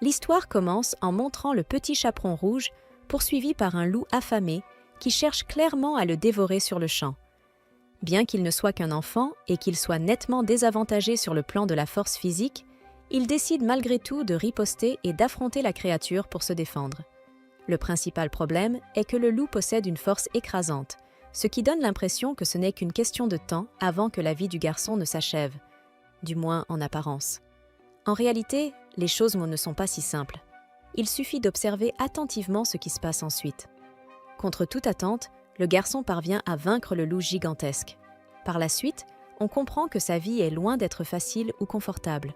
L'histoire commence en montrant le petit chaperon rouge poursuivi par un loup affamé qui cherche clairement à le dévorer sur le champ. Bien qu'il ne soit qu'un enfant et qu'il soit nettement désavantagé sur le plan de la force physique, il décide malgré tout de riposter et d'affronter la créature pour se défendre. Le principal problème est que le loup possède une force écrasante, ce qui donne l'impression que ce n'est qu'une question de temps avant que la vie du garçon ne s'achève, du moins en apparence. En réalité, les choses ne sont pas si simples. Il suffit d'observer attentivement ce qui se passe ensuite. Contre toute attente, le garçon parvient à vaincre le loup gigantesque. Par la suite, on comprend que sa vie est loin d'être facile ou confortable.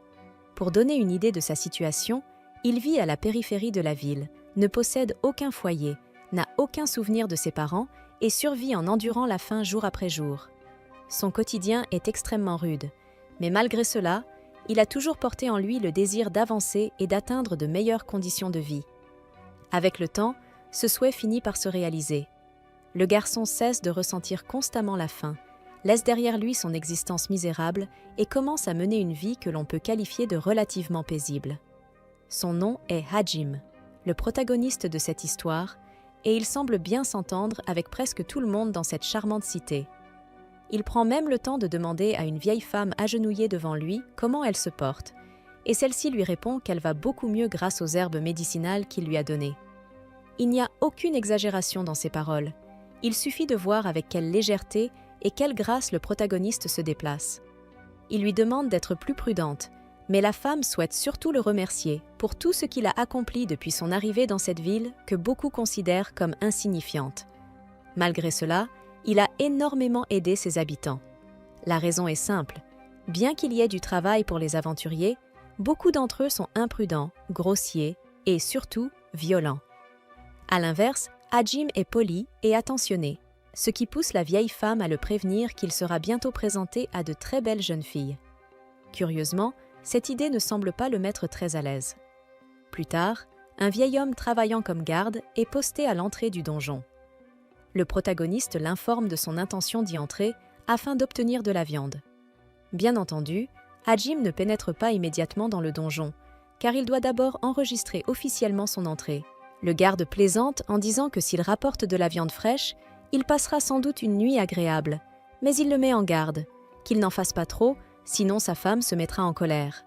Pour donner une idée de sa situation, il vit à la périphérie de la ville, ne possède aucun foyer, n'a aucun souvenir de ses parents et survit en endurant la faim jour après jour. Son quotidien est extrêmement rude, mais malgré cela, il a toujours porté en lui le désir d'avancer et d'atteindre de meilleures conditions de vie. Avec le temps, ce souhait finit par se réaliser. Le garçon cesse de ressentir constamment la faim, laisse derrière lui son existence misérable et commence à mener une vie que l'on peut qualifier de relativement paisible. Son nom est Hajim, le protagoniste de cette histoire, et il semble bien s'entendre avec presque tout le monde dans cette charmante cité. Il prend même le temps de demander à une vieille femme agenouillée devant lui comment elle se porte, et celle-ci lui répond qu'elle va beaucoup mieux grâce aux herbes médicinales qu'il lui a données. Il n'y a aucune exagération dans ses paroles. Il suffit de voir avec quelle légèreté et quelle grâce le protagoniste se déplace. Il lui demande d'être plus prudente, mais la femme souhaite surtout le remercier pour tout ce qu'il a accompli depuis son arrivée dans cette ville que beaucoup considèrent comme insignifiante. Malgré cela, il a énormément aidé ses habitants. La raison est simple. Bien qu'il y ait du travail pour les aventuriers, beaucoup d'entre eux sont imprudents, grossiers et surtout violents. À l'inverse, Hajim est poli et attentionné, ce qui pousse la vieille femme à le prévenir qu'il sera bientôt présenté à de très belles jeunes filles. Curieusement, cette idée ne semble pas le mettre très à l'aise. Plus tard, un vieil homme travaillant comme garde est posté à l'entrée du donjon. Le protagoniste l'informe de son intention d'y entrer afin d'obtenir de la viande. Bien entendu, Hajim ne pénètre pas immédiatement dans le donjon, car il doit d'abord enregistrer officiellement son entrée. Le garde plaisante en disant que s'il rapporte de la viande fraîche, il passera sans doute une nuit agréable, mais il le met en garde, qu'il n'en fasse pas trop, sinon sa femme se mettra en colère.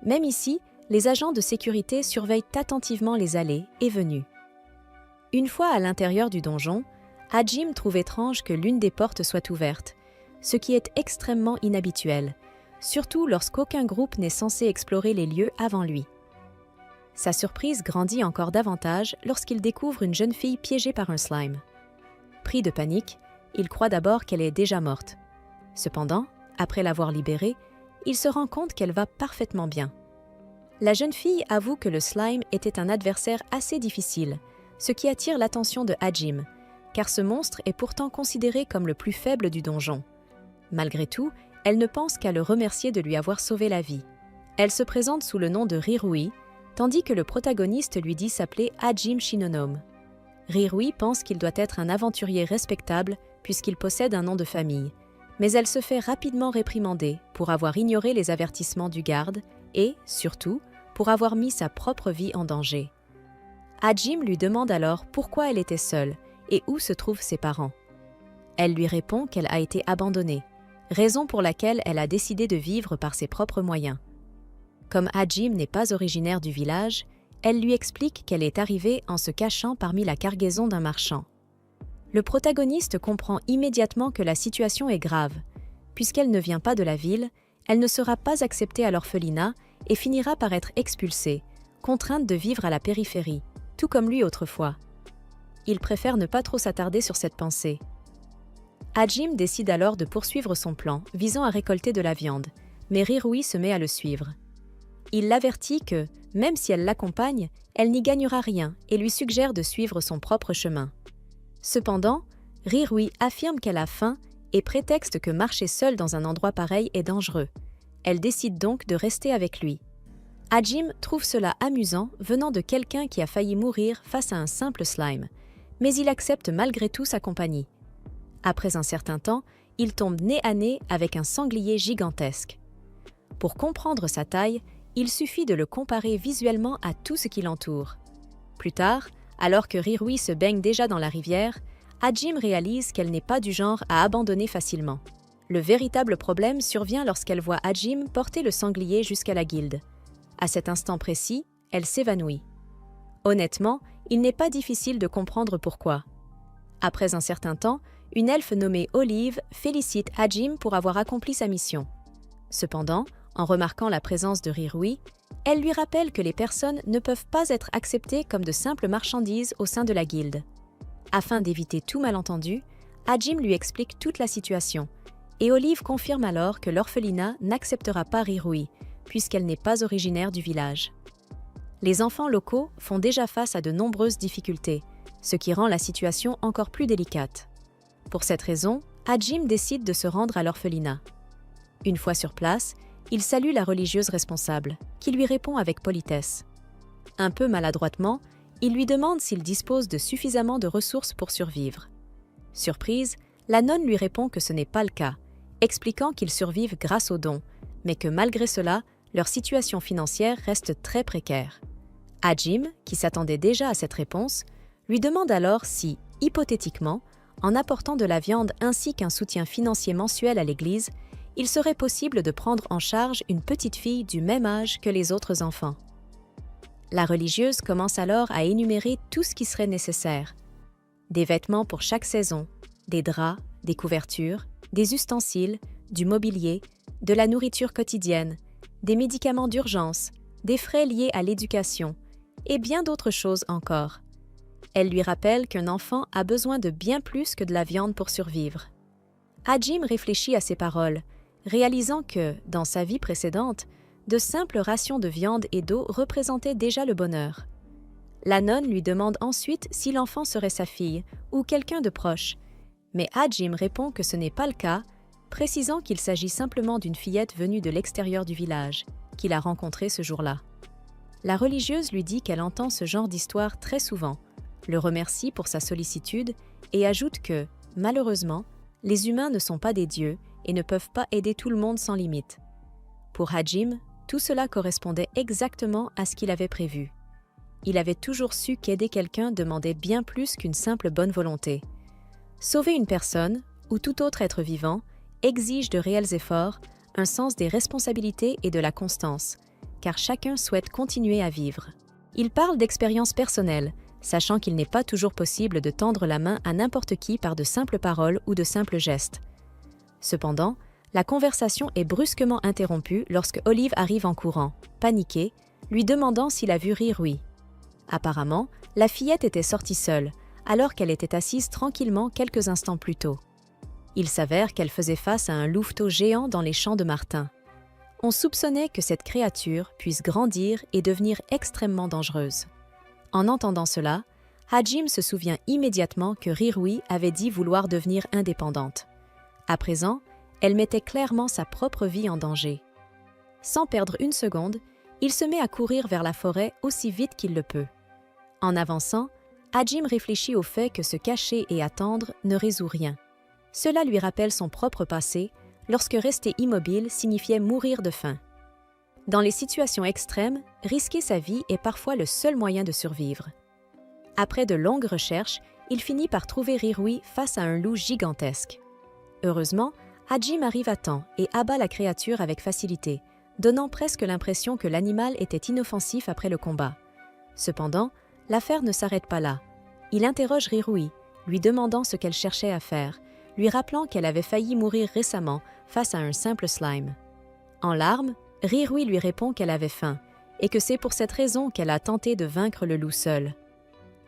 Même ici, les agents de sécurité surveillent attentivement les allées et venues. Une fois à l'intérieur du donjon, Hajim trouve étrange que l'une des portes soit ouverte, ce qui est extrêmement inhabituel, surtout lorsqu'aucun groupe n'est censé explorer les lieux avant lui. Sa surprise grandit encore davantage lorsqu'il découvre une jeune fille piégée par un slime. Pris de panique, il croit d'abord qu'elle est déjà morte. Cependant, après l'avoir libérée, il se rend compte qu'elle va parfaitement bien. La jeune fille avoue que le slime était un adversaire assez difficile, ce qui attire l'attention de Hajim, car ce monstre est pourtant considéré comme le plus faible du donjon. Malgré tout, elle ne pense qu'à le remercier de lui avoir sauvé la vie. Elle se présente sous le nom de Rirui, tandis que le protagoniste lui dit s'appeler Hajim Shinonome. Rirui pense qu'il doit être un aventurier respectable puisqu'il possède un nom de famille, mais elle se fait rapidement réprimander pour avoir ignoré les avertissements du garde et, surtout, pour avoir mis sa propre vie en danger. Hajim lui demande alors pourquoi elle était seule et où se trouvent ses parents. Elle lui répond qu'elle a été abandonnée, raison pour laquelle elle a décidé de vivre par ses propres moyens. Comme Hajim n'est pas originaire du village, elle lui explique qu'elle est arrivée en se cachant parmi la cargaison d'un marchand. Le protagoniste comprend immédiatement que la situation est grave. Puisqu'elle ne vient pas de la ville, elle ne sera pas acceptée à l'orphelinat et finira par être expulsée, contrainte de vivre à la périphérie, tout comme lui autrefois. Il préfère ne pas trop s'attarder sur cette pensée. Hajim décide alors de poursuivre son plan visant à récolter de la viande, mais Rirui se met à le suivre. Il l'avertit que, même si elle l'accompagne, elle n'y gagnera rien et lui suggère de suivre son propre chemin. Cependant, Rirui affirme qu'elle a faim et prétexte que marcher seule dans un endroit pareil est dangereux. Elle décide donc de rester avec lui. Hajim trouve cela amusant venant de quelqu'un qui a failli mourir face à un simple slime, mais il accepte malgré tout sa compagnie. Après un certain temps, il tombe nez à nez avec un sanglier gigantesque. Pour comprendre sa taille, il suffit de le comparer visuellement à tout ce qui l'entoure. Plus tard, alors que Rirui se baigne déjà dans la rivière, Hajime réalise qu'elle n'est pas du genre à abandonner facilement. Le véritable problème survient lorsqu'elle voit Hajime porter le sanglier jusqu'à la guilde. À cet instant précis, elle s'évanouit. Honnêtement, il n'est pas difficile de comprendre pourquoi. Après un certain temps, une elfe nommée Olive félicite Hajime pour avoir accompli sa mission. Cependant, en remarquant la présence de Rirui, elle lui rappelle que les personnes ne peuvent pas être acceptées comme de simples marchandises au sein de la guilde. Afin d'éviter tout malentendu, Hajime lui explique toute la situation, et Olive confirme alors que l'orphelinat n'acceptera pas Rirui, puisqu'elle n'est pas originaire du village. Les enfants locaux font déjà face à de nombreuses difficultés, ce qui rend la situation encore plus délicate. Pour cette raison, Hajime décide de se rendre à l'orphelinat. Une fois sur place, il salue la religieuse responsable, qui lui répond avec politesse. Un peu maladroitement, il lui demande s'il dispose de suffisamment de ressources pour survivre. Surprise, la nonne lui répond que ce n'est pas le cas, expliquant qu'ils survivent grâce aux dons, mais que malgré cela, leur situation financière reste très précaire. Hajime, qui s'attendait déjà à cette réponse, lui demande alors si, hypothétiquement, en apportant de la viande ainsi qu'un soutien financier mensuel à l'église, il serait possible de prendre en charge une petite fille du même âge que les autres enfants. La religieuse commence alors à énumérer tout ce qui serait nécessaire. Des vêtements pour chaque saison, des draps, des couvertures, des ustensiles, du mobilier, de la nourriture quotidienne, des médicaments d'urgence, des frais liés à l'éducation, et bien d'autres choses encore. Elle lui rappelle qu'un enfant a besoin de bien plus que de la viande pour survivre. Hajime réfléchit à ces paroles, réalisant que, dans sa vie précédente, de simples rations de viande et d'eau représentaient déjà le bonheur. La nonne lui demande ensuite si l'enfant serait sa fille ou quelqu'un de proche, mais Hajime répond que ce n'est pas le cas, précisant qu'il s'agit simplement d'une fillette venue de l'extérieur du village, qu'il a rencontrée ce jour-là. La religieuse lui dit qu'elle entend ce genre d'histoire très souvent, le remercie pour sa sollicitude et ajoute que, malheureusement, les humains ne sont pas des dieux et ne peuvent pas aider tout le monde sans limite. Pour Hajime, tout cela correspondait exactement à ce qu'il avait prévu. Il avait toujours su qu'aider quelqu'un demandait bien plus qu'une simple bonne volonté. Sauver une personne, ou tout autre être vivant, exige de réels efforts, un sens des responsabilités et de la constance, car chacun souhaite continuer à vivre. Il parle d'expérience personnelle, sachant qu'il n'est pas toujours possible de tendre la main à n'importe qui par de simples paroles ou de simples gestes. Cependant, la conversation est brusquement interrompue lorsque Olive arrive en courant, paniquée, lui demandant s'il a vu Rirui. Apparemment, la fillette était sortie seule, alors qu'elle était assise tranquillement quelques instants plus tôt. Il s'avère qu'elle faisait face à un louveteau géant dans les champs de Martin. On soupçonnait que cette créature puisse grandir et devenir extrêmement dangereuse. En entendant cela, Hajime se souvient immédiatement que Rirui avait dit vouloir devenir indépendante. À présent, elle mettait clairement sa propre vie en danger. Sans perdre une seconde, il se met à courir vers la forêt aussi vite qu'il le peut. En avançant, Hajime réfléchit au fait que se cacher et attendre ne résout rien. Cela lui rappelle son propre passé, lorsque rester immobile signifiait mourir de faim. Dans les situations extrêmes, risquer sa vie est parfois le seul moyen de survivre. Après de longues recherches, il finit par trouver Rirui face à un loup gigantesque. Heureusement, Hajime arrive à temps et abat la créature avec facilité, donnant presque l'impression que l'animal était inoffensif après le combat. Cependant, l'affaire ne s'arrête pas là. Il interroge Rirui, lui demandant ce qu'elle cherchait à faire, lui rappelant qu'elle avait failli mourir récemment face à un simple slime. En larmes, Rirui lui répond qu'elle avait faim et que c'est pour cette raison qu'elle a tenté de vaincre le loup seul.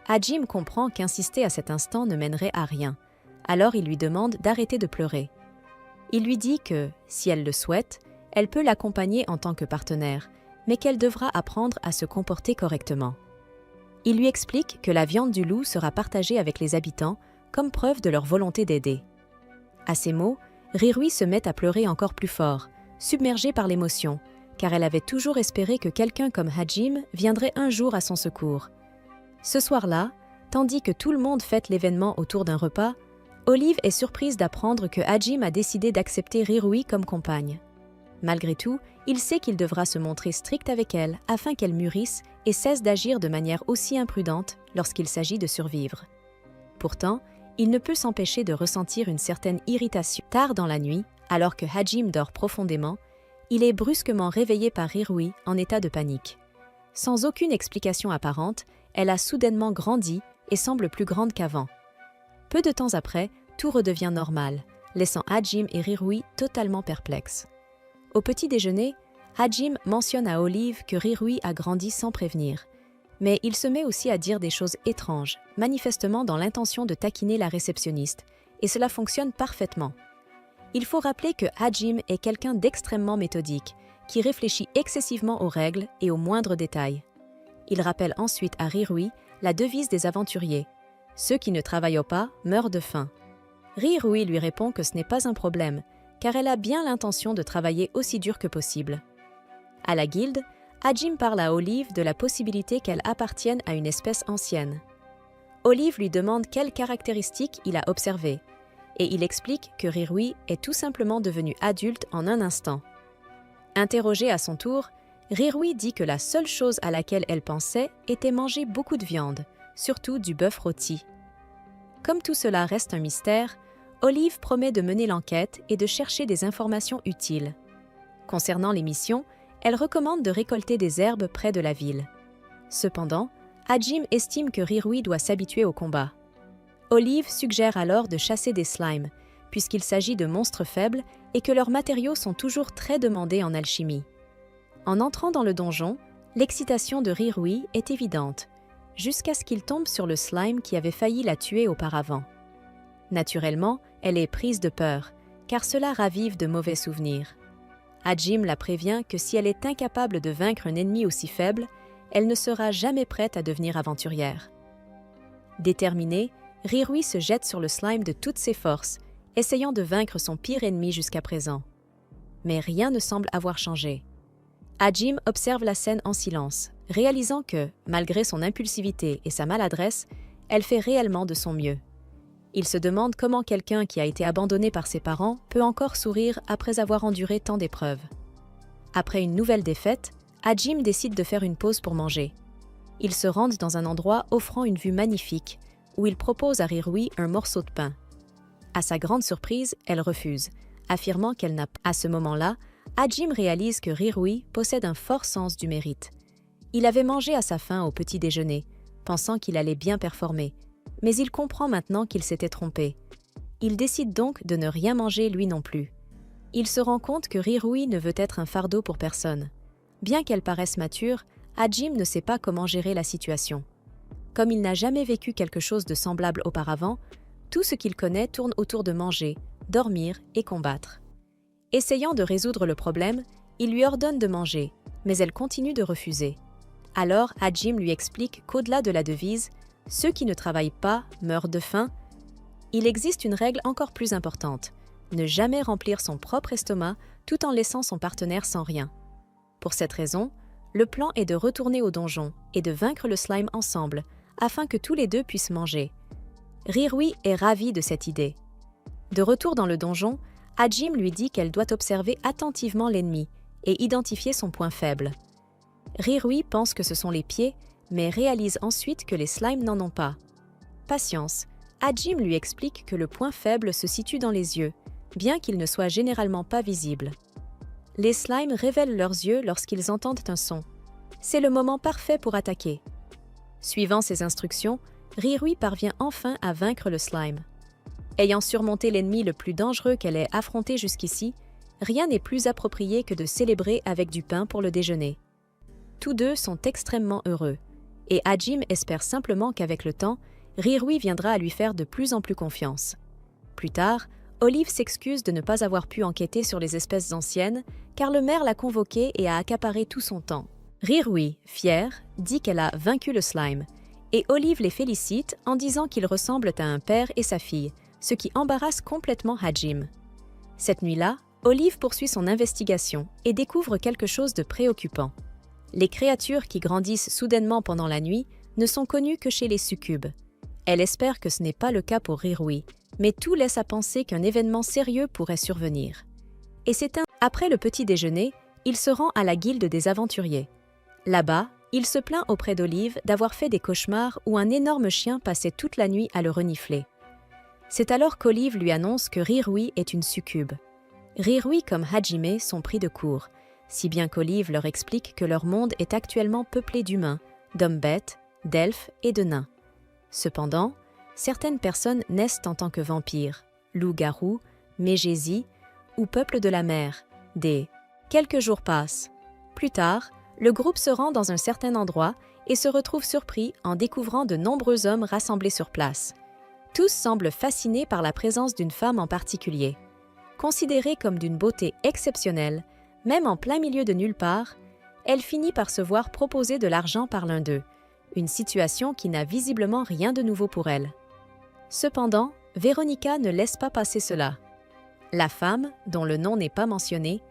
Hajime comprend qu'insister à cet instant ne mènerait à rien, alors il lui demande d'arrêter de pleurer. Il lui dit que, si elle le souhaite, elle peut l'accompagner en tant que partenaire, mais qu'elle devra apprendre à se comporter correctement. Il lui explique que la viande du loup sera partagée avec les habitants comme preuve de leur volonté d'aider. À ces mots, Rirui se met à pleurer encore plus fort, submergée par l'émotion, car elle avait toujours espéré que quelqu'un comme Hajime viendrait un jour à son secours. Ce soir-là, tandis que tout le monde fête l'événement autour d'un repas, Olive est surprise d'apprendre que Hajime a décidé d'accepter Rirui comme compagne. Malgré tout, Il sait qu'il devra se montrer strict avec elle afin qu'elle mûrisse et cesse d'agir de manière aussi imprudente lorsqu'il s'agit de survivre. Pourtant, il ne peut s'empêcher de ressentir une certaine irritation. Tard dans la nuit, alors que Hajim dort profondément, il est brusquement réveillé par Rirui en état de panique. Sans aucune explication apparente, elle a soudainement grandi et semble plus grande qu'avant. Peu de temps après, tout redevient normal, laissant Hajim et Rirui totalement perplexes. Au petit déjeuner, Hajim mentionne à Olive que Rirui a grandi sans prévenir. Mais il se met aussi à dire des choses étranges, manifestement dans l'intention de taquiner la réceptionniste, et cela fonctionne parfaitement. Il faut rappeler que Hajim est quelqu'un d'extrêmement méthodique, qui réfléchit excessivement aux règles et aux moindres détails. Il rappelle ensuite à Rirui la devise des aventuriers « Ceux qui ne travaillent pas meurent de faim ». Rirui lui répond que ce n'est pas un problème, car elle a bien l'intention de travailler aussi dur que possible. À la guilde, Hajim parle à Olive de la possibilité qu'elle appartienne à une espèce ancienne. Olive lui demande quelles caractéristiques il a observées, et il explique que Rirui est tout simplement devenu adulte en un instant. Interrogée à son tour, Rirui dit que la seule chose à laquelle elle pensait était manger beaucoup de viande, surtout du bœuf rôti. Comme tout cela reste un mystère, Olive promet de mener l'enquête et de chercher des informations utiles. Concernant les missions, elle recommande de récolter des herbes près de la ville. Cependant, Hajim estime que Rirui doit s'habituer au combat. Olive suggère alors de chasser des slimes, puisqu'il s'agit de monstres faibles et que leurs matériaux sont toujours très demandés en alchimie. En entrant dans le donjon, l'excitation de Rirui est évidente, jusqu'à ce qu'il tombe sur le slime qui avait failli la tuer auparavant. Naturellement, elle est prise de peur, car cela ravive de mauvais souvenirs. Hajim la prévient que si elle est incapable de vaincre un ennemi aussi faible, elle ne sera jamais prête à devenir aventurière. Déterminée, Rirui se jette sur le slime de toutes ses forces, essayant de vaincre son pire ennemi jusqu'à présent. Mais rien ne semble avoir changé. Hajim observe la scène en silence, réalisant que, malgré son impulsivité et sa maladresse, elle fait réellement de son mieux. Il se demande comment quelqu'un qui a été abandonné par ses parents peut encore sourire après avoir enduré tant d'épreuves. Après une nouvelle défaite, Hajim décide de faire une pause pour manger. Ils se rendent dans un endroit offrant une vue magnifique, où il propose à Rirui un morceau de pain. À sa grande surprise, elle refuse, affirmant qu'elle n'a pas. À ce moment-là, Hajim réalise que Rirui possède un fort sens du mérite. Il avait mangé à sa faim au petit déjeuner, pensant qu'il allait bien performer, mais il comprend maintenant qu'il s'était trompé. Il décide donc de ne rien manger lui non plus. Il se rend compte que Rirui ne veut être un fardeau pour personne. Bien qu'elle paraisse mature, Hajim ne sait pas comment gérer la situation. Comme il n'a jamais vécu quelque chose de semblable auparavant, tout ce qu'il connaît tourne autour de manger, dormir et combattre. Essayant de résoudre le problème, il lui ordonne de manger, mais elle continue de refuser. Alors Hajim lui explique qu'au-delà de la devise « Ceux qui ne travaillent pas meurent de faim », il existe une règle encore plus importante, ne jamais remplir son propre estomac tout en laissant son partenaire sans rien. Pour cette raison, le plan est de retourner au donjon et de vaincre le slime ensemble, afin que tous les deux puissent manger. Rirui est ravie de cette idée. De retour dans le donjon, Hajim lui dit qu'elle doit observer attentivement l'ennemi et identifier son point faible. Rirui pense que ce sont les pieds, mais réalise ensuite que les slimes n'en ont pas. Patience, Hajim lui explique que le point faible se situe dans les yeux, bien qu'ils ne soient généralement pas visibles. Les slimes révèlent leurs yeux lorsqu'ils entendent un son. C'est le moment parfait pour attaquer. Suivant ses instructions, Rirui parvient enfin à vaincre le slime. Ayant surmonté l'ennemi le plus dangereux qu'elle ait affronté jusqu'ici, rien n'est plus approprié que de célébrer avec du pain pour le déjeuner. Tous deux sont extrêmement heureux, et Hajim espère simplement qu'avec le temps, Rirui viendra à lui faire de plus en plus confiance. Plus tard, Olive s'excuse de ne pas avoir pu enquêter sur les espèces anciennes, car le maire l'a convoquée et a accaparé tout son temps. Rirui, fière, dit qu'elle a vaincu le slime, et Olive les félicite en disant qu'ils ressemblent à un père et sa fille, ce qui embarrasse complètement Hajim. Cette nuit-là, Olive poursuit son investigation et découvre quelque chose de préoccupant. Les créatures qui grandissent soudainement pendant la nuit ne sont connues que chez les succubes. Elle espère que ce n'est pas le cas pour Rirui, mais tout laisse à penser qu'un événement sérieux pourrait survenir. Et c'est après le petit déjeuner il se rend à la guilde des aventuriers. Là-bas, il se plaint auprès d'Olive d'avoir fait des cauchemars où un énorme chien passait toute la nuit à le renifler. C'est alors qu'Olive lui annonce que Rirui est une succube. Rirui comme Hajime sont pris de court, si bien qu'Olive leur explique que leur monde est actuellement peuplé d'humains, d'hommes-bêtes, d'elfes et de nains. Cependant, certaines personnes naissent en tant que vampires, loups-garous, mégésies ou peuple de la mer, Quelques jours passent. Plus tard, le groupe se rend dans un certain endroit et se retrouve surpris en découvrant de nombreux hommes rassemblés sur place. Tous semblent fascinés par la présence d'une femme en particulier. Considérée comme d'une beauté exceptionnelle, même en plein milieu de nulle part, elle finit par se voir proposer de l'argent par l'un d'eux, une situation qui n'a visiblement rien de nouveau pour elle. Cependant, Véronica ne laisse pas passer cela. La femme, dont le nom n'est pas mentionné,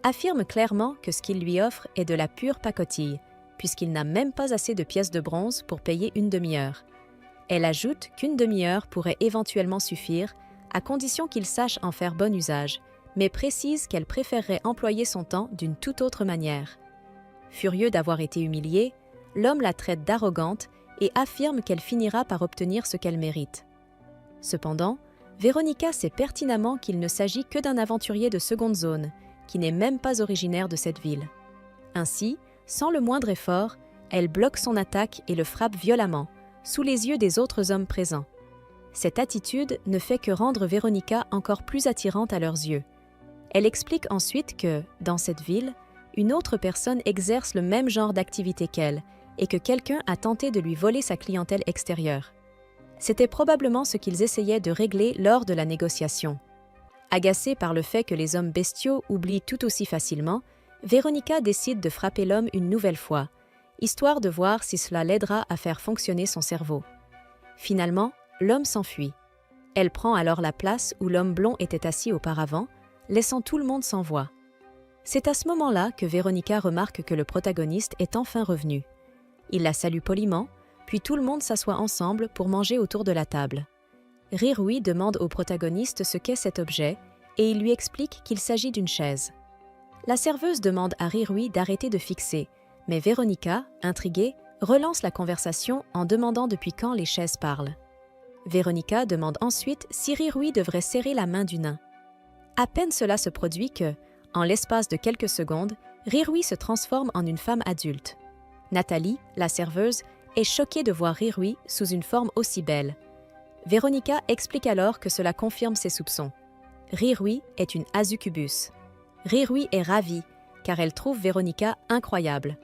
affirme clairement que ce qu'il lui offre est de la pure pacotille, puisqu'il n'a même pas assez de pièces de bronze pour payer une demi-heure. Elle ajoute qu'une demi-heure pourrait éventuellement suffire, à condition qu'il sache en faire bon usage, mais précise qu'elle préférerait employer son temps d'une toute autre manière. Furieux d'avoir été humilié, l'homme la traite d'arrogante et affirme qu'elle finira par obtenir ce qu'elle mérite. Cependant, Véronica sait pertinemment qu'il ne s'agit que d'un aventurier de seconde zone, qui n'est même pas originaire de cette ville. Ainsi, sans le moindre effort, elle bloque son attaque et le frappe violemment, sous les yeux des autres hommes présents. Cette attitude ne fait que rendre Véronica encore plus attirante à leurs yeux. Elle explique ensuite que, dans cette ville, une autre personne exerce le même genre d'activité qu'elle et que quelqu'un a tenté de lui voler sa clientèle extérieure. C'était probablement ce qu'ils essayaient de régler lors de la négociation. Agacée par le fait que les hommes bestiaux oublient tout aussi facilement, Véronica décide de frapper l'homme une nouvelle fois, histoire de voir si cela l'aidera à faire fonctionner son cerveau. Finalement, l'homme s'enfuit. Elle prend alors la place où l'homme blond était assis auparavant, laissant tout le monde sans voix. C'est à ce moment-là que Véronica remarque que le protagoniste est enfin revenu. Il la salue poliment, puis tout le monde s'assoit ensemble pour manger autour de la table. Rirui demande au protagoniste ce qu'est cet objet et il lui explique qu'il s'agit d'une chaise. La serveuse demande à Rirui d'arrêter de fixer, mais Véronica, intriguée, relance la conversation en demandant depuis quand les chaises parlent. Véronica demande ensuite si Rirui devrait serrer la main du nain. À peine cela se produit que, en l'espace de quelques secondes, Rirui se transforme en une femme adulte. Nathalie, la serveuse, est choquée de voir Rirui sous une forme aussi belle. Véronica explique alors que cela confirme ses soupçons. Rirui est une Asucubus. Rirui est ravie, car elle trouve Véronica incroyable.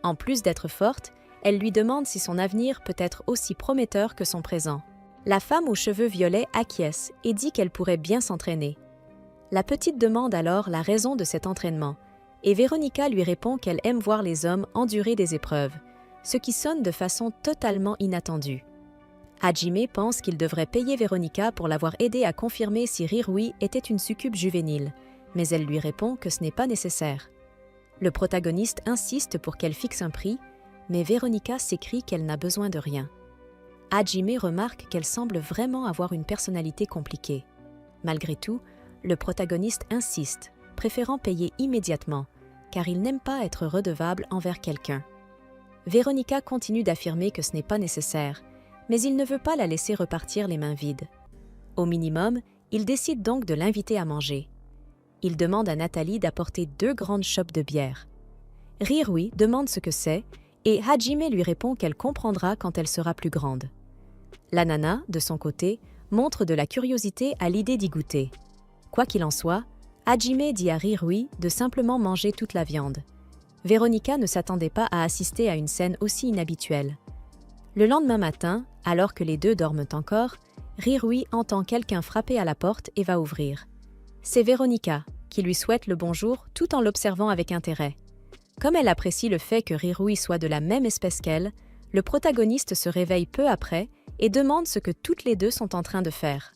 En plus d'être forte, elle lui demande si son avenir peut être aussi prometteur que son présent. La femme aux cheveux violets acquiesce et dit qu'elle pourrait bien s'entraîner. La petite demande alors la raison de cet entraînement, et Véronica lui répond qu'elle aime voir les hommes endurer des épreuves, ce qui sonne de façon totalement inattendue. Hajime pense qu'il devrait payer Véronica pour l'avoir aidé à confirmer si Rirui était une succube juvénile, mais elle lui répond que ce n'est pas nécessaire. Le protagoniste insiste pour qu'elle fixe un prix, mais Véronica s'écrie qu'elle n'a besoin de rien. Hajime remarque qu'elle semble vraiment avoir une personnalité compliquée. Malgré tout, le protagoniste insiste, préférant payer immédiatement, car il n'aime pas être redevable envers quelqu'un. Véronica continue d'affirmer que ce n'est pas nécessaire, mais il ne veut pas la laisser repartir les mains vides. Au minimum, il décide donc de l'inviter à manger. Il demande à Nathalie d'apporter 2 grandes chopes de bière. Rirui demande ce que c'est, et Hajime lui répond qu'elle comprendra quand elle sera plus grande. La nana, de son côté, montre de la curiosité à l'idée d'y goûter. Quoi qu'il en soit, Hajime dit à Rirui de simplement manger toute la viande. Véronica ne s'attendait pas à assister à une scène aussi inhabituelle. Le lendemain matin, alors que les deux dorment encore, Rirui entend quelqu'un frapper à la porte et va ouvrir. C'est Véronica, qui lui souhaite le bonjour tout en l'observant avec intérêt. Comme elle apprécie le fait que Rirui soit de la même espèce qu'elle, le protagoniste se réveille peu après et demande ce que toutes les deux sont en train de faire.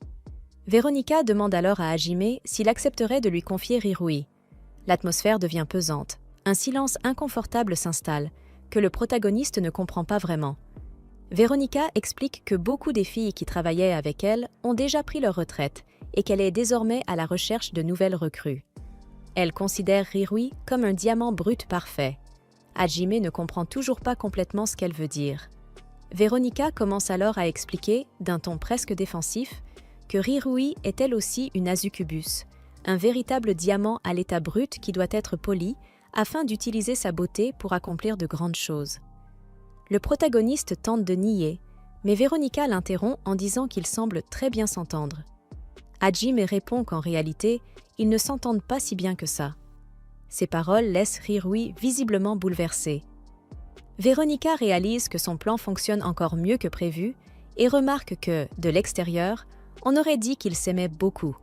Véronica demande alors à Hajime s'il accepterait de lui confier Rirui. L'atmosphère devient pesante. Un silence inconfortable s'installe, que le protagoniste ne comprend pas vraiment. Véronica explique que beaucoup des filles qui travaillaient avec elle ont déjà pris leur retraite et qu'elle est désormais à la recherche de nouvelles recrues. Elle considère Rirui comme un diamant brut parfait. Hajime ne comprend toujours pas complètement ce qu'elle veut dire. Veronica commence alors à expliquer, d'un ton presque défensif, que Rirui est elle aussi une Azucubus, un véritable diamant à l'état brut qui doit être poli afin d'utiliser sa beauté pour accomplir de grandes choses. Le protagoniste tente de nier, mais Veronica l'interrompt en disant qu'ils semblent très bien s'entendre. Hajime répond qu'en réalité, ils ne s'entendent pas si bien que ça. Ces paroles laissent Rirui visiblement bouleversé. Veronica réalise que son plan fonctionne encore mieux que prévu et remarque que, de l'extérieur, on aurait dit qu'ils s'aimaient beaucoup.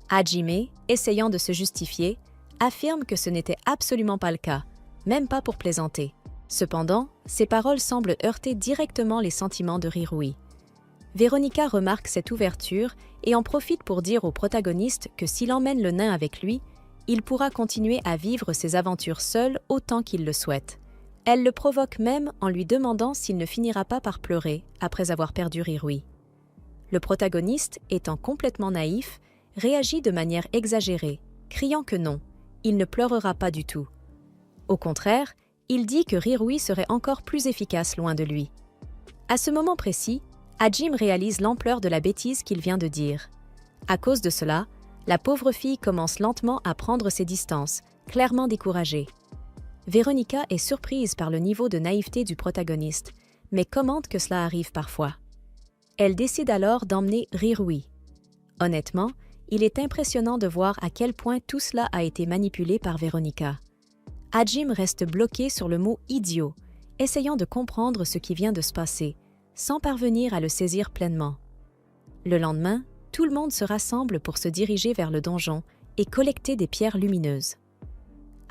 Hajime, essayant de se justifier, affirme que ce n'était absolument pas le cas, même pas pour plaisanter. Cependant, ces paroles semblent heurter directement les sentiments de Rirui. Veronica remarque cette ouverture et en profite pour dire au protagoniste que s'il emmène le nain avec lui, il pourra continuer à vivre ses aventures seul autant qu'il le souhaite. Elle le provoque même en lui demandant s'il ne finira pas par pleurer après avoir perdu Rirui. Le protagoniste, étant complètement naïf, réagit de manière exagérée, criant que non, il ne pleurera pas du tout. Au contraire, il dit que Rirui serait encore plus efficace loin de lui. À ce moment précis, Hajime réalise l'ampleur de la bêtise qu'il vient de dire. À cause de cela, la pauvre fille commence lentement à prendre ses distances, clairement découragée. Veronica est surprise par le niveau de naïveté du protagoniste, mais commente que cela arrive parfois. Elle décide alors d'emmener Rirui. Honnêtement, il est impressionnant de voir à quel point tout cela a été manipulé par Veronica. Hajime reste bloqué sur le mot « idiot », essayant de comprendre ce qui vient de se passer, sans parvenir à le saisir pleinement. Le lendemain, tout le monde se rassemble pour se diriger vers le donjon et collecter des pierres lumineuses.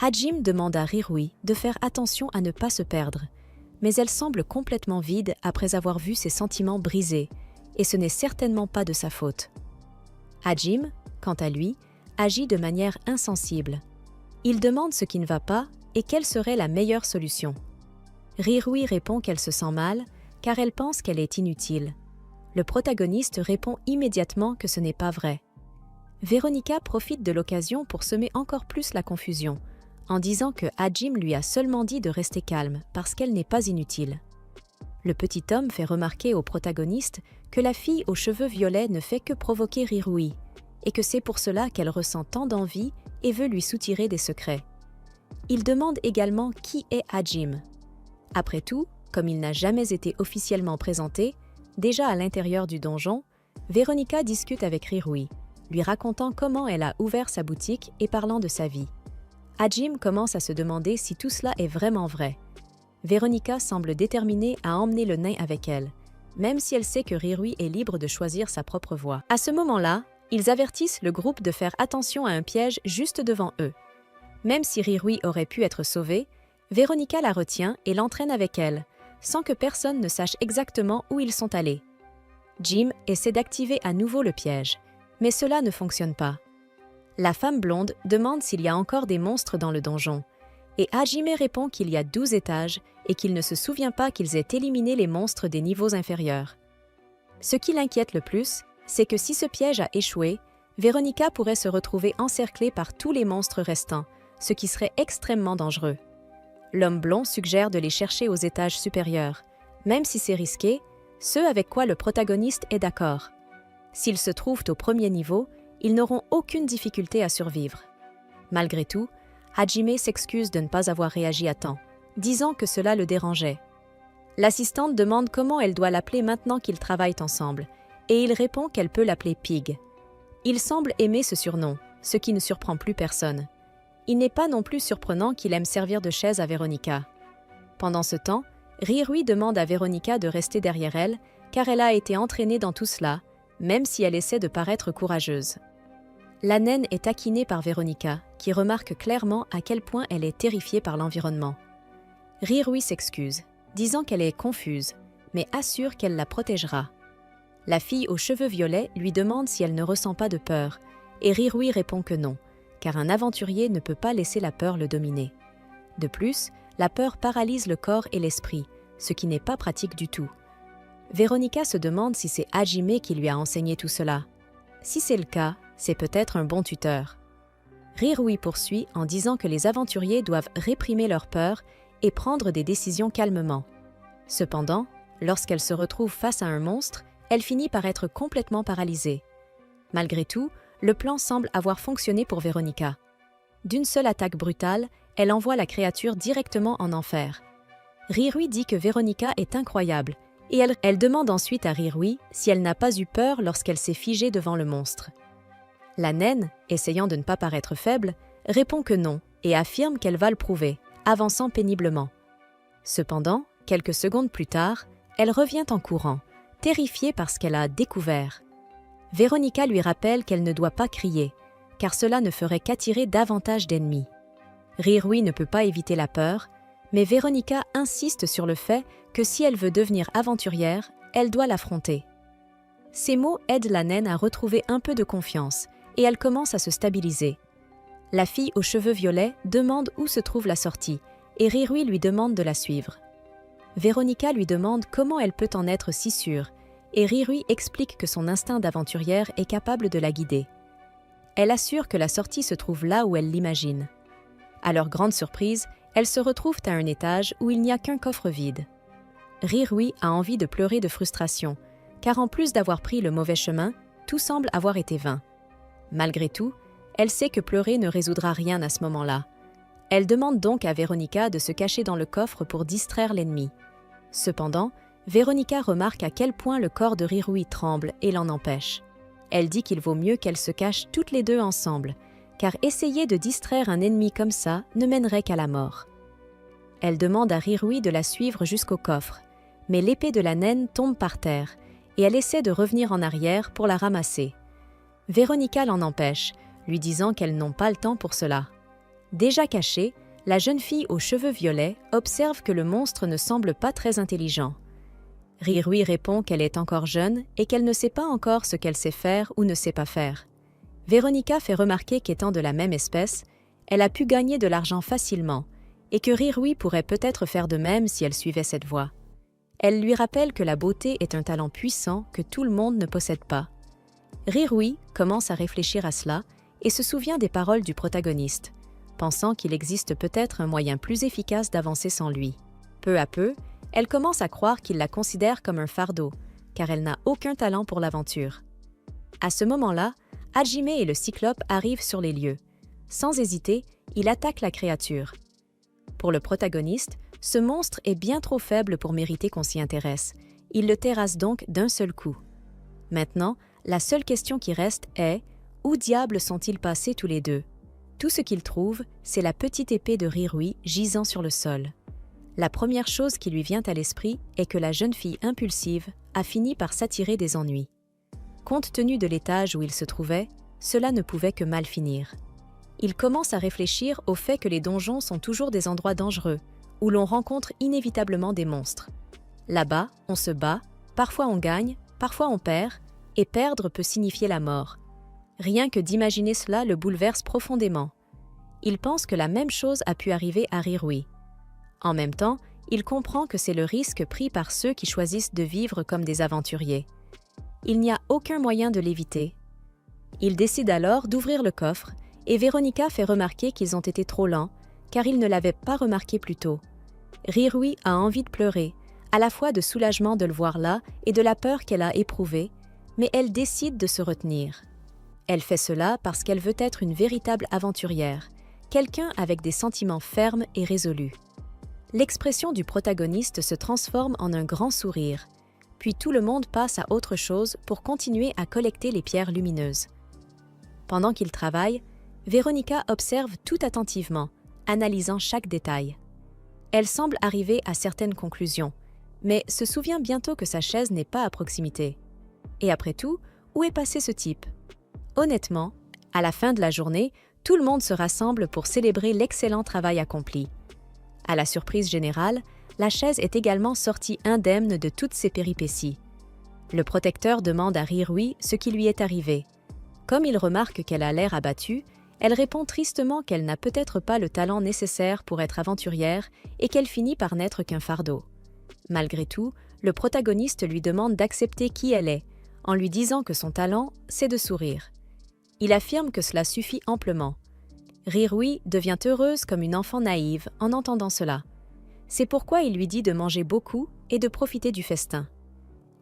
Hajime demande à Rirui de faire attention à ne pas se perdre, mais elle semble complètement vide après avoir vu ses sentiments brisés, et ce n'est certainement pas de sa faute. Hajime, quant à lui, agit de manière insensible. Il demande ce qui ne va pas et quelle serait la meilleure solution. Rirui répond qu'elle se sent mal car elle pense qu'elle est inutile. Le protagoniste répond immédiatement que ce n'est pas vrai. Veronica profite de l'occasion pour semer encore plus la confusion, en disant que Hajime lui a seulement dit de rester calme parce qu'elle n'est pas inutile. Le petit homme fait remarquer au protagoniste que la fille aux cheveux violets ne fait que provoquer Rirui, et que c'est pour cela qu'elle ressent tant d'envie et veut lui soutirer des secrets. Il demande également qui est Hajime. Après tout, comme il n'a jamais été officiellement présenté, déjà à l'intérieur du donjon, Veronica discute avec Rirui, lui racontant comment elle a ouvert sa boutique et parlant de sa vie. Hajime commence à se demander si tout cela est vraiment vrai. Veronica semble déterminée à emmener le nain avec elle, même si elle sait que Rirui est libre de choisir sa propre voie. À ce moment-là, ils avertissent le groupe de faire attention à un piège juste devant eux. Même si Rirui aurait pu être sauvé, Veronica la retient et l'entraîne avec elle, sans que personne ne sache exactement où ils sont allés. Jim essaie d'activer à nouveau le piège, mais cela ne fonctionne pas. La femme blonde demande s'il y a encore des monstres dans le donjon, et Hajime répond qu'il y a 12 étages et qu'il ne se souvient pas qu'ils aient éliminé les monstres des niveaux inférieurs. Ce qui l'inquiète le plus, c'est que si ce piège a échoué, Veronica pourrait se retrouver encerclée par tous les monstres restants, ce qui serait extrêmement dangereux. L'homme blond suggère de les chercher aux étages supérieurs, même si c'est risqué, ce avec quoi le protagoniste est d'accord. S'ils se trouvent au premier niveau, ils n'auront aucune difficulté à survivre. Malgré tout, Hajime s'excuse de ne pas avoir réagi à temps, disant que cela le dérangeait. L'assistante demande comment elle doit l'appeler maintenant qu'ils travaillent ensemble, et il répond qu'elle peut l'appeler Pig. Il semble aimer ce surnom, ce qui ne surprend plus personne. Il n'est pas non plus surprenant qu'il aime servir de chaise à Veronica. Pendant ce temps, Rirui demande à Veronica de rester derrière elle, car elle a été entraînée dans tout cela, même si elle essaie de paraître courageuse. La naine est taquinée par Veronica, qui remarque clairement à quel point elle est terrifiée par l'environnement. Rirui s'excuse, disant qu'elle est confuse, mais assure qu'elle la protégera. La fille aux cheveux violets lui demande si elle ne ressent pas de peur, et Rirui répond que non, car un aventurier ne peut pas laisser la peur le dominer. De plus, la peur paralyse le corps et l'esprit, ce qui n'est pas pratique du tout. Veronica se demande si c'est Hajime qui lui a enseigné tout cela. Si c'est le cas, c'est peut-être un bon tuteur. Rirui poursuit en disant que les aventuriers doivent réprimer leur peur et prendre des décisions calmement. Cependant, lorsqu'elle se retrouve face à un monstre, elle finit par être complètement paralysée. Malgré tout, le plan semble avoir fonctionné pour Veronica. D'une seule attaque brutale, elle envoie la créature directement en enfer. Rirui dit que Veronica est incroyable, et elle demande ensuite à Rirui si elle n'a pas eu peur lorsqu'elle s'est figée devant le monstre. La naine, essayant de ne pas paraître faible, répond que non et affirme qu'elle va le prouver, avançant péniblement. Cependant, quelques secondes plus tard, elle revient en courant, terrifiée par ce qu'elle a découvert. Veronica lui rappelle qu'elle ne doit pas crier, car cela ne ferait qu'attirer davantage d'ennemis. Rirui ne peut pas éviter la peur, mais Veronica insiste sur le fait que si elle veut devenir aventurière, elle doit l'affronter. Ces mots aident la naine à retrouver un peu de confiance, et elle commence à se stabiliser. La fille aux cheveux violets demande où se trouve la sortie, et Rirui lui demande de la suivre. Veronica lui demande comment elle peut en être si sûre, et Rirui explique que son instinct d'aventurière est capable de la guider. Elle assure que la sortie se trouve là où elle l'imagine. À leur grande surprise, elles se retrouvent à un étage où il n'y a qu'un coffre vide. Rirui a envie de pleurer de frustration, car en plus d'avoir pris le mauvais chemin, tout semble avoir été vain. Malgré tout, elle sait que pleurer ne résoudra rien à ce moment-là. Elle demande donc à Veronica de se cacher dans le coffre pour distraire l'ennemi. Cependant, Veronica remarque à quel point le corps de Rirui tremble et l'en empêche. Elle dit qu'il vaut mieux qu'elles se cachent toutes les deux ensemble, car essayer de distraire un ennemi comme ça ne mènerait qu'à la mort. Elle demande à Rirui de la suivre jusqu'au coffre, mais l'épée de la naine tombe par terre, et elle essaie de revenir en arrière pour la ramasser. Veronica l'en empêche, lui disant qu'elles n'ont pas le temps pour cela. Déjà cachée, la jeune fille aux cheveux violets observe que le monstre ne semble pas très intelligent. Rirui répond qu'elle est encore jeune et qu'elle ne sait pas encore ce qu'elle sait faire ou ne sait pas faire. Veronica fait remarquer qu'étant de la même espèce, elle a pu gagner de l'argent facilement et que Rirui pourrait peut-être faire de même si elle suivait cette voie. Elle lui rappelle que la beauté est un talent puissant que tout le monde ne possède pas. Rirui commence à réfléchir à cela et se souvient des paroles du protagoniste, pensant qu'il existe peut-être un moyen plus efficace d'avancer sans lui. Peu à peu, elle commence à croire qu'il la considère comme un fardeau, car elle n'a aucun talent pour l'aventure. À ce moment-là, Hajime et le Cyclope arrivent sur les lieux. Sans hésiter, il attaque la créature. Pour le protagoniste, ce monstre est bien trop faible pour mériter qu'on s'y intéresse. Il le terrasse donc d'un seul coup. Maintenant, la seule question qui reste est « Où diable sont-ils passés tous les deux ?» Tout ce qu'il trouve, c'est la petite épée de Rirui gisant sur le sol. La première chose qui lui vient à l'esprit est que la jeune fille impulsive a fini par s'attirer des ennuis. Compte tenu de l'étage où il se trouvait, cela ne pouvait que mal finir. Il commence à réfléchir au fait que les donjons sont toujours des endroits dangereux, où l'on rencontre inévitablement des monstres. Là-bas, on se bat, parfois on gagne, parfois on perd, et perdre peut signifier la mort. Rien que d'imaginer cela le bouleverse profondément. Il pense que la même chose a pu arriver à Rirui. En même temps, il comprend que c'est le risque pris par ceux qui choisissent de vivre comme des aventuriers. Il n'y a aucun moyen de l'éviter. Il décide alors d'ouvrir le coffre et Veronica fait remarquer qu'ils ont été trop lents, car ils ne l'avaient pas remarqué plus tôt. Rirui a envie de pleurer, à la fois de soulagement de le voir là et de la peur qu'elle a éprouvée, mais elle décide de se retenir. Elle fait cela parce qu'elle veut être une véritable aventurière, quelqu'un avec des sentiments fermes et résolus. L'expression du protagoniste se transforme en un grand sourire, puis tout le monde passe à autre chose pour continuer à collecter les pierres lumineuses. Pendant qu'il travaille, Veronica observe tout attentivement, analysant chaque détail. Elle semble arriver à certaines conclusions, mais se souvient bientôt que sa chaise n'est pas à proximité. Et après tout, où est passé ce type? Honnêtement, à la fin de la journée, tout le monde se rassemble pour célébrer l'excellent travail accompli. À la surprise générale, la chaise est également sortie indemne de toutes ses péripéties. Le protecteur demande à Rirui ce qui lui est arrivé. Comme il remarque qu'elle a l'air abattue, elle répond tristement qu'elle n'a peut-être pas le talent nécessaire pour être aventurière et qu'elle finit par n'être qu'un fardeau. Malgré tout, le protagoniste lui demande d'accepter qui elle est, en lui disant que son talent, c'est de sourire. Il affirme que cela suffit amplement. Rirui devient heureuse comme une enfant naïve en entendant cela. C'est pourquoi il lui dit de manger beaucoup et de profiter du festin.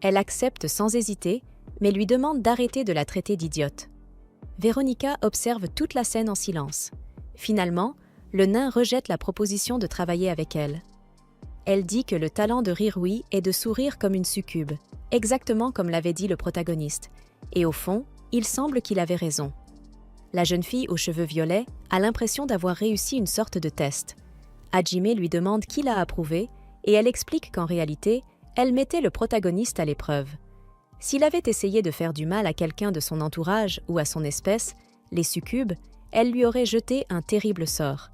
Elle accepte sans hésiter, mais lui demande d'arrêter de la traiter d'idiote. Véronica observe toute la scène en silence. Finalement, le nain rejette la proposition de travailler avec elle. Elle dit que le talent de Rirui est de sourire comme une succube, exactement comme l'avait dit le protagoniste, et au fond, il semble qu'il avait raison. La jeune fille aux cheveux violets a l'impression d'avoir réussi une sorte de test. Hajime lui demande qui l'a approuvé, et elle explique qu'en réalité, elle mettait le protagoniste à l'épreuve. S'il avait essayé de faire du mal à quelqu'un de son entourage ou à son espèce, les succubes, elle lui aurait jeté un terrible sort.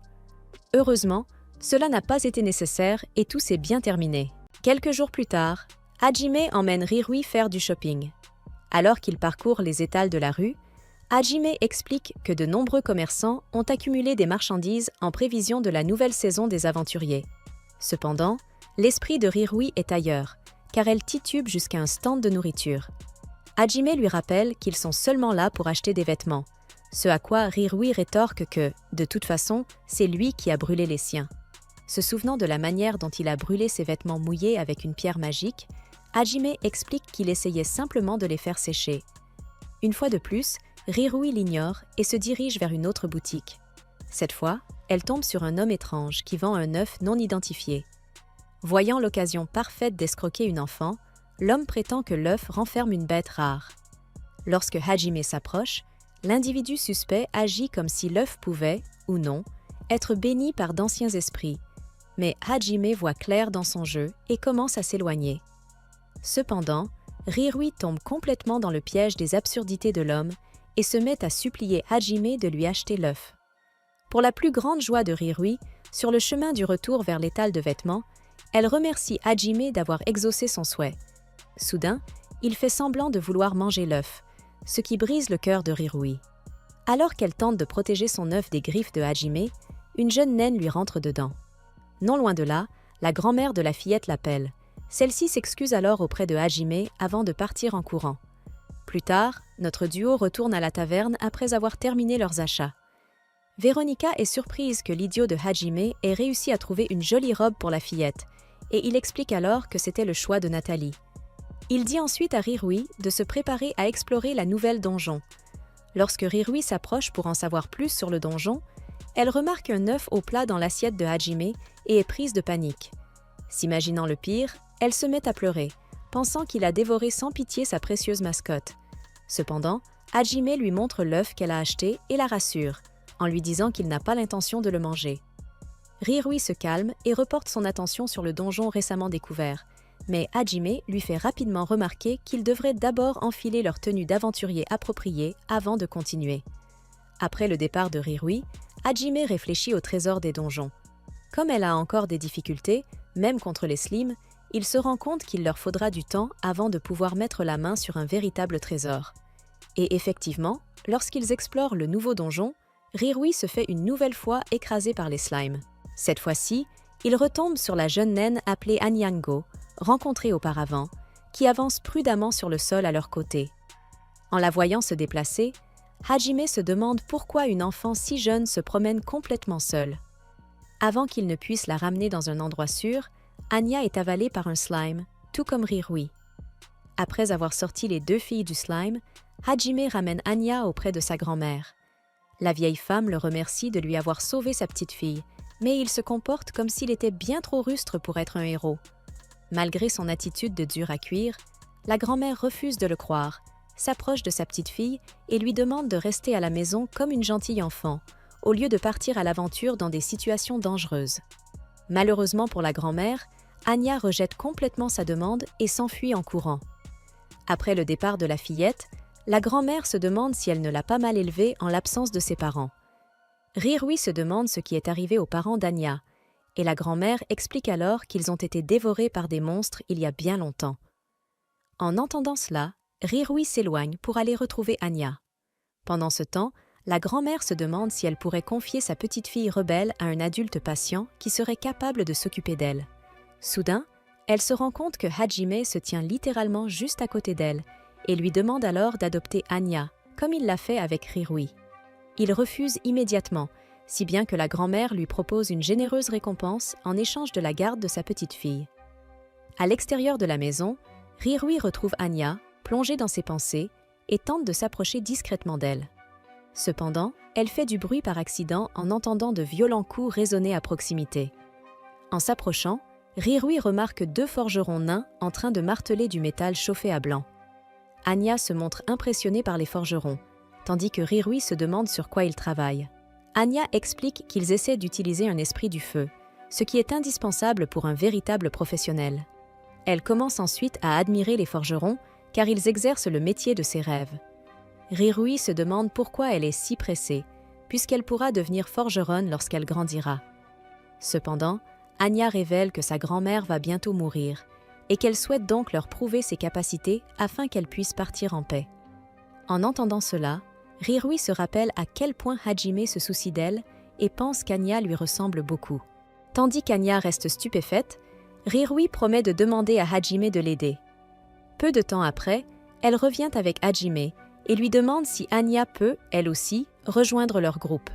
Heureusement, cela n'a pas été nécessaire et tout s'est bien terminé. Quelques jours plus tard, Hajime emmène Rirui faire du shopping. Alors qu'il parcourt les étals de la rue, Hajime explique que de nombreux commerçants ont accumulé des marchandises en prévision de la nouvelle saison des aventuriers. Cependant, l'esprit de Rirui est ailleurs, car elle titube jusqu'à un stand de nourriture. Hajime lui rappelle qu'ils sont seulement là pour acheter des vêtements, ce à quoi Rirui rétorque que, de toute façon, c'est lui qui a brûlé les siens. Se souvenant de la manière dont il a brûlé ses vêtements mouillés avec une pierre magique, Hajime explique qu'il essayait simplement de les faire sécher. Une fois de plus, Rirui l'ignore et se dirige vers une autre boutique. Cette fois, elle tombe sur un homme étrange qui vend un œuf non identifié. Voyant l'occasion parfaite d'escroquer une enfant, l'homme prétend que l'œuf renferme une bête rare. Lorsque Hajime s'approche, l'individu suspect agit comme si l'œuf pouvait, ou non, être béni par d'anciens esprits. Mais Hajime voit clair dans son jeu et commence à s'éloigner. Cependant, Rirui tombe complètement dans le piège des absurdités de l'homme et se met à supplier Hajime de lui acheter l'œuf. Pour la plus grande joie de Rirui, sur le chemin du retour vers l'étal de vêtements, elle remercie Hajime d'avoir exaucé son souhait. Soudain, il fait semblant de vouloir manger l'œuf, ce qui brise le cœur de Rirui. Alors qu'elle tente de protéger son œuf des griffes de Hajime, une jeune naine lui rentre dedans. Non loin de là, la grand-mère de la fillette l'appelle. Celle-ci s'excuse alors auprès de Hajime avant de partir en courant. Plus tard, notre duo retourne à la taverne après avoir terminé leurs achats. Véronica est surprise que l'idiot de Hajime ait réussi à trouver une jolie robe pour la fillette, et il explique alors que c'était le choix de Nathalie. Il dit ensuite à Rirui de se préparer à explorer la nouvelle donjon. Lorsque Rirui s'approche pour en savoir plus sur le donjon, elle remarque un œuf au plat dans l'assiette de Hajime et est prise de panique. S'imaginant le pire, elle se met à pleurer, pensant qu'il a dévoré sans pitié sa précieuse mascotte. Cependant, Hajime lui montre l'œuf qu'elle a acheté et la rassure, en lui disant qu'il n'a pas l'intention de le manger. Rirui se calme et reporte son attention sur le donjon récemment découvert, mais Hajime lui fait rapidement remarquer qu'ils devraient d'abord enfiler leur tenue d'aventurier appropriée avant de continuer. Après le départ de Rirui, Hajime réfléchit au trésor des donjons. Comme elle a encore des difficultés, même contre les slims, il se rend compte qu'il leur faudra du temps avant de pouvoir mettre la main sur un véritable trésor. Et effectivement, lorsqu'ils explorent le nouveau donjon, Rirui se fait une nouvelle fois écraser par les slimes. Cette fois-ci, il retombe sur la jeune naine appelée Anyango, rencontrée auparavant, qui avance prudemment sur le sol à leur côté. En la voyant se déplacer, Hajime se demande pourquoi une enfant si jeune se promène complètement seule. Avant qu'il ne puisse la ramener dans un endroit sûr, Anya est avalée par un slime, tout comme Rirui. Après avoir sorti les deux filles du slime, Hajime ramène Anya auprès de sa grand-mère. La vieille femme le remercie de lui avoir sauvé sa petite fille, mais il se comporte comme s'il était bien trop rustre pour être un héros. Malgré son attitude de dur à cuire, la grand-mère refuse de le croire, s'approche de sa petite fille et lui demande de rester à la maison comme une gentille enfant, au lieu de partir à l'aventure dans des situations dangereuses. Malheureusement pour la grand-mère, Anya rejette complètement sa demande et s'enfuit en courant. Après le départ de la fillette, la grand-mère se demande si elle ne l'a pas mal élevée en l'absence de ses parents. Rirui se demande ce qui est arrivé aux parents d'Anya, et la grand-mère explique alors qu'ils ont été dévorés par des monstres il y a bien longtemps. En entendant cela, Rirui s'éloigne pour aller retrouver Anya. Pendant ce temps, la grand-mère se demande si elle pourrait confier sa petite fille rebelle à un adulte patient qui serait capable de s'occuper d'elle. Soudain, elle se rend compte que Hajime se tient littéralement juste à côté d'elle et lui demande alors d'adopter Anya, comme il l'a fait avec Rirui. Il refuse immédiatement, si bien que la grand-mère lui propose une généreuse récompense en échange de la garde de sa petite-fille. À l'extérieur de la maison, Rirui retrouve Anya, plongée dans ses pensées, et tente de s'approcher discrètement d'elle. Cependant, elle fait du bruit par accident en entendant de violents coups résonner à proximité. En s'approchant, Rirui remarque 2 forgerons nains en train de marteler du métal chauffé à blanc. Anya se montre impressionnée par les forgerons, tandis que Rirui se demande sur quoi ils travaillent. Anya explique qu'ils essaient d'utiliser un esprit du feu, ce qui est indispensable pour un véritable professionnel. Elle commence ensuite à admirer les forgerons, car ils exercent le métier de ses rêves. Rirui se demande pourquoi elle est si pressée, puisqu'elle pourra devenir forgeronne lorsqu'elle grandira. Cependant, Anya révèle que sa grand-mère va bientôt mourir, et qu'elle souhaite donc leur prouver ses capacités afin qu'elle puisse partir en paix. En entendant cela, Rirui se rappelle à quel point Hajime se soucie d'elle et pense qu'Anya lui ressemble beaucoup. Tandis qu'Anya reste stupéfaite, Rirui promet de demander à Hajime de l'aider. Peu de temps après, elle revient avec Hajime et lui demande si Anya peut, elle aussi, rejoindre leur groupe.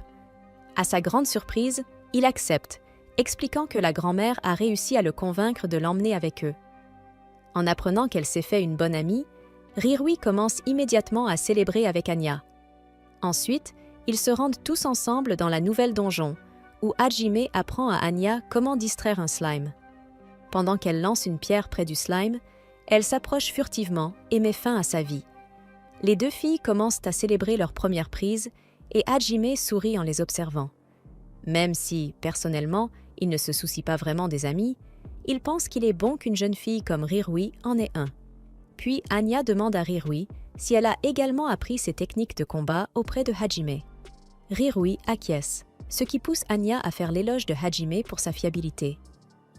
À sa grande surprise, il accepte, expliquant que la grand-mère a réussi à le convaincre de l'emmener avec eux. En apprenant qu'elle s'est fait une bonne amie, Rirui commence immédiatement à célébrer avec Anya. Ensuite, ils se rendent tous ensemble dans la nouvelle donjon, où Hajime apprend à Anya comment distraire un slime. Pendant qu'elle lance une pierre près du slime, elle s'approche furtivement et met fin à sa vie. Les 2 filles commencent à célébrer leur première prise et Hajime sourit en les observant. Même si, personnellement, il ne se soucie pas vraiment des amis, il pense qu'il est bon qu'une jeune fille comme Rirui en ait un. Puis Anya demande à Rirui si elle a également appris ses techniques de combat auprès de Hajime. Rirui acquiesce, ce qui pousse Anya à faire l'éloge de Hajime pour sa fiabilité.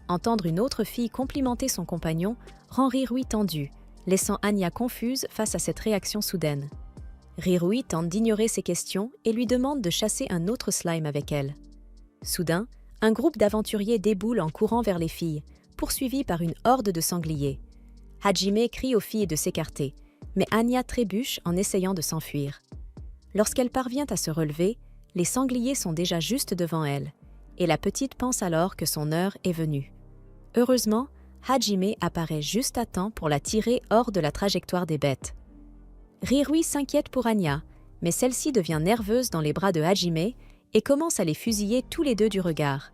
Entendre une autre fille complimenter son compagnon rend Rirui tendu, laissant Anya confuse face à cette réaction soudaine. Rirui tente d'ignorer ses questions et lui demande de chasser un autre slime avec elle. Soudain, un groupe d'aventuriers déboule en courant vers les filles, poursuivis par une horde de sangliers. Hajime crie aux filles de s'écarter, mais Anya trébuche en essayant de s'enfuir. Lorsqu'elle parvient à se relever, les sangliers sont déjà juste devant elle, et la petite pense alors que son heure est venue. Heureusement, Hajime apparaît juste à temps pour la tirer hors de la trajectoire des bêtes. Rirui s'inquiète pour Anya, mais celle-ci devient nerveuse dans les bras de Hajime et commence à les fusiller tous les 2 du regard.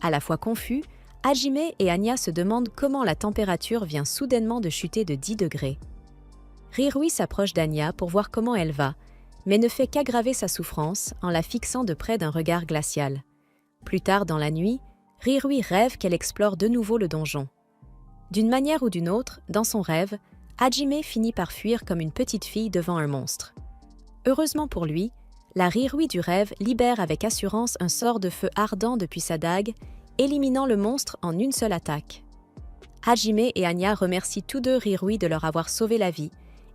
À la fois confus, Hajime et Anya se demandent comment la température vient soudainement de chuter de 10 degrés. Rirui s'approche d'Anya pour voir comment elle va, mais ne fait qu'aggraver sa souffrance en la fixant de près d'un regard glacial. Plus tard dans la nuit, Rirui rêve qu'elle explore de nouveau le donjon. D'une manière ou d'une autre, dans son rêve, Hajime finit par fuir comme une petite fille devant un monstre. Heureusement pour lui, la Rirui du rêve libère avec assurance un sort de feu ardent depuis sa dague, éliminant le monstre en une seule attaque. Hajime et Anya remercient tous 2 Rirui de leur avoir sauvé la vie,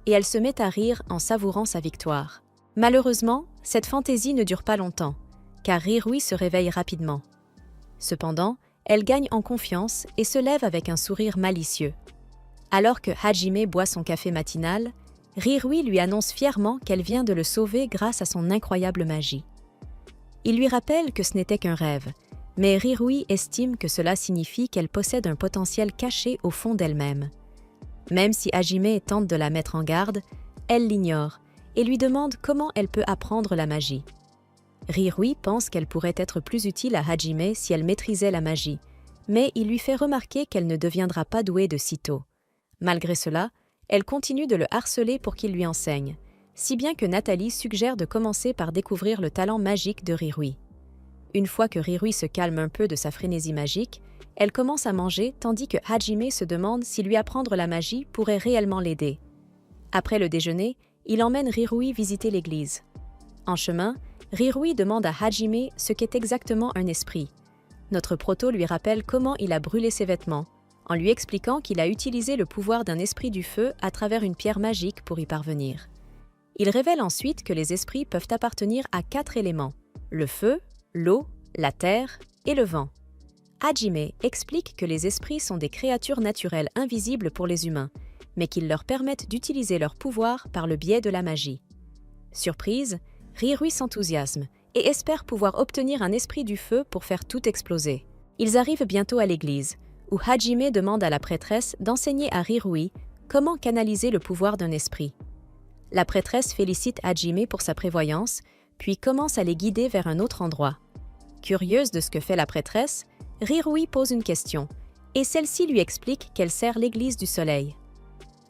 et elle se met à rire en savourant sa victoire. Malheureusement, cette fantaisie ne dure pas longtemps, car Rirui se réveille rapidement. Cependant, elle gagne en confiance et se lève avec un sourire malicieux. Alors que Hajime boit son café matinal, Rirui lui annonce fièrement qu'elle vient de le sauver grâce à son incroyable magie. Il lui rappelle que ce n'était qu'un rêve, mais Rirui estime que cela signifie qu'elle possède un potentiel caché au fond d'elle-même. Même si Hajime tente de la mettre en garde, elle l'ignore et lui demande comment elle peut apprendre la magie. Rirui pense qu'elle pourrait être plus utile à Hajime si elle maîtrisait la magie, mais il lui fait remarquer qu'elle ne deviendra pas douée de sitôt. Malgré cela, elle continue de le harceler pour qu'il lui enseigne, si bien que Nathalie suggère de commencer par découvrir le talent magique de Rirui. Une fois que Rirui se calme un peu de sa frénésie magique, elle commence à manger tandis que Hajime se demande si lui apprendre la magie pourrait réellement l'aider. Après le déjeuner, il emmène Rirui visiter l'église. En chemin, Rirui demande à Hajime ce qu'est exactement un esprit. Notre proto lui rappelle comment il a brûlé ses vêtements, en lui expliquant qu'il a utilisé le pouvoir d'un esprit du feu à travers une pierre magique pour y parvenir. Il révèle ensuite que les esprits peuvent appartenir à 4 éléments, le feu, l'eau, la terre et le vent. Hajime explique que les esprits sont des créatures naturelles invisibles pour les humains, mais qu'ils leur permettent d'utiliser leur pouvoir par le biais de la magie. Surprise, Rirui s'enthousiasme et espère pouvoir obtenir un esprit du feu pour faire tout exploser. Ils arrivent bientôt à l'église, où Hajime demande à la prêtresse d'enseigner à Rirui comment canaliser le pouvoir d'un esprit. La prêtresse félicite Hajime pour sa prévoyance, puis commence à les guider vers un autre endroit. Curieuse de ce que fait la prêtresse, Rirui pose une question, et celle-ci lui explique qu'elle sert l'église du soleil.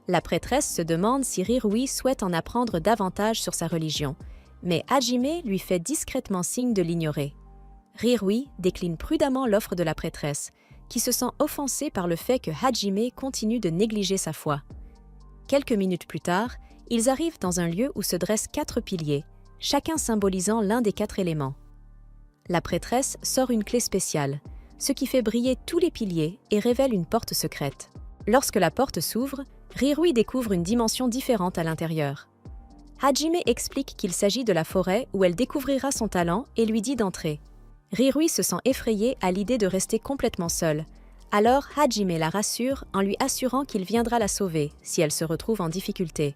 La prêtresse se demande si Rirui souhaite en apprendre davantage sur sa religion, mais Hajime lui fait discrètement signe de l'ignorer. Rirui décline prudemment l'offre de la prêtresse, qui se sent offensée par le fait que Hajime continue de négliger sa foi. Quelques minutes plus tard, ils arrivent dans un lieu où se dressent 4 piliers, chacun symbolisant l'un des 4 éléments. La prêtresse sort une clé spéciale, ce qui fait briller tous les piliers et révèle une porte secrète. Lorsque la porte s'ouvre, Rirui découvre une dimension différente à l'intérieur. Hajime explique qu'il s'agit de la forêt où elle découvrira son talent et lui dit d'entrer. Rirui se sent effrayé à l'idée de rester complètement seule. Alors Hajime la rassure en lui assurant qu'il viendra la sauver si elle se retrouve en difficulté.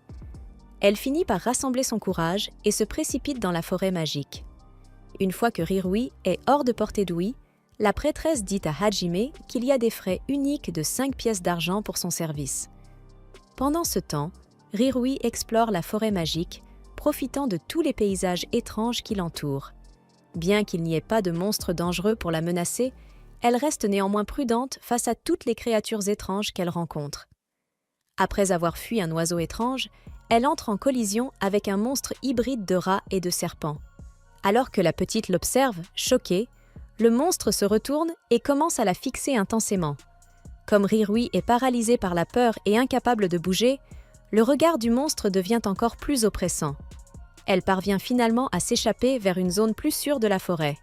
Elle finit par rassembler son courage et se précipite dans la forêt magique. Une fois que Rirui est hors de portée d'ouïe, la prêtresse dit à Hajime qu'il y a des frais uniques de 5 pièces d'argent pour son service. Pendant ce temps, Rirui explore la forêt magique, profitant de tous les paysages étranges qui l'entourent. Bien qu'il n'y ait pas de monstres dangereux pour la menacer, elle reste néanmoins prudente face à toutes les créatures étranges qu'elle rencontre. Après avoir fui un oiseau étrange, elle entre en collision avec un monstre hybride de rat et de serpent. Alors que la petite l'observe, choquée, le monstre se retourne et commence à la fixer intensément. Comme Rirui est paralysée par la peur et incapable de bouger, le regard du monstre devient encore plus oppressant. Elle parvient finalement à s'échapper vers une zone plus sûre de la forêt.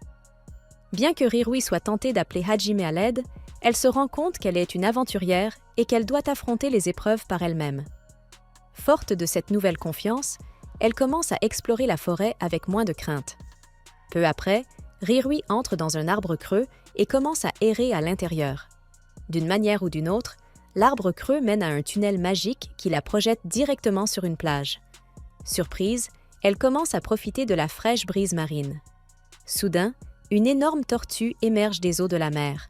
Bien que Rirui soit tentée d'appeler Hajime à l'aide, elle se rend compte qu'elle est une aventurière et qu'elle doit affronter les épreuves par elle-même. Forte de cette nouvelle confiance, elle commence à explorer la forêt avec moins de crainte. Peu après, Rirui entre dans un arbre creux et commence à errer à l'intérieur. D'une manière ou d'une autre, l'arbre creux mène à un tunnel magique qui la projette directement sur une plage. Surprise, elle commence à profiter de la fraîche brise marine. Soudain, une énorme tortue émerge des eaux de la mer.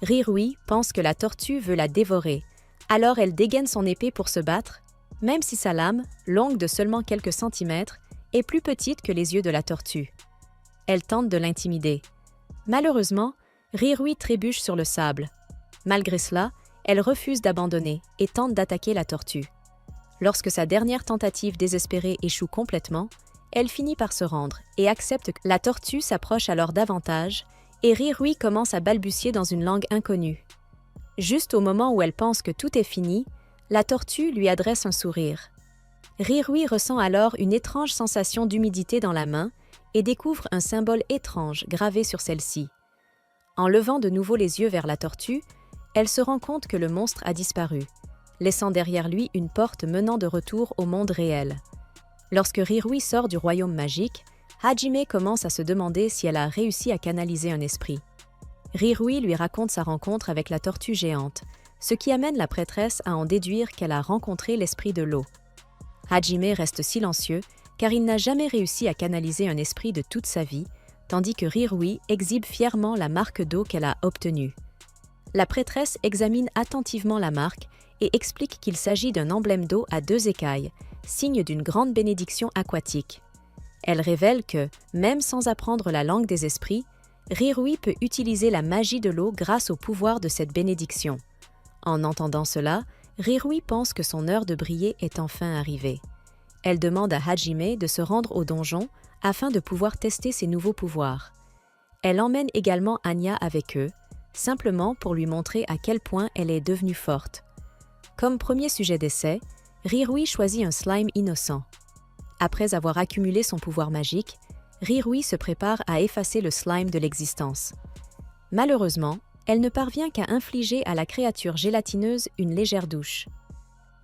Rirui pense que la tortue veut la dévorer, alors elle dégaine son épée pour se battre, même si sa lame, longue de seulement quelques centimètres, est plus petite que les yeux de la tortue. Elle tente de l'intimider. Malheureusement, Rirui trébuche sur le sable. Malgré cela, elle refuse d'abandonner et tente d'attaquer la tortue. Lorsque sa dernière tentative désespérée échoue complètement, elle finit par se rendre et accepte que la tortue s'approche alors davantage et Rirui commence à balbutier dans une langue inconnue. Juste au moment où elle pense que tout est fini, la tortue lui adresse un sourire. Rirui ressent alors une étrange sensation d'humidité dans la main et découvre un symbole étrange gravé sur celle-ci. En levant de nouveau les yeux vers la tortue, elle se rend compte que le monstre a disparu, laissant derrière lui une porte menant de retour au monde réel. Lorsque Rirui sort du royaume magique, Hajime commence à se demander si elle a réussi à canaliser un esprit. Rirui lui raconte sa rencontre avec la tortue géante, ce qui amène la prêtresse à en déduire qu'elle a rencontré l'esprit de l'eau. Hajime reste silencieux car il n'a jamais réussi à canaliser un esprit de toute sa vie, tandis que Rirui exhibe fièrement la marque d'eau qu'elle a obtenue. La prêtresse examine attentivement la marque et explique qu'il s'agit d'un emblème d'eau à 2 écailles, signe d'une grande bénédiction aquatique. Elle révèle que, même sans apprendre la langue des esprits, Rirui peut utiliser la magie de l'eau grâce au pouvoir de cette bénédiction. En entendant cela, Rirui pense que son heure de briller est enfin arrivée. Elle demande à Hajime de se rendre au donjon afin de pouvoir tester ses nouveaux pouvoirs. Elle emmène également Anya avec eux, simplement pour lui montrer à quel point elle est devenue forte. Comme premier sujet d'essai, Rirui choisit un slime innocent. Après avoir accumulé son pouvoir magique, Rirui se prépare à effacer le slime de l'existence. Malheureusement, elle ne parvient qu'à infliger à la créature gélatineuse une légère douche.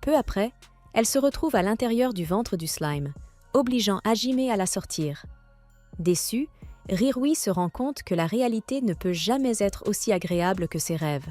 Peu après, elle se retrouve à l'intérieur du ventre du slime, obligeant Hajime à la sortir. Déçue, Rirui se rend compte que la réalité ne peut jamais être aussi agréable que ses rêves.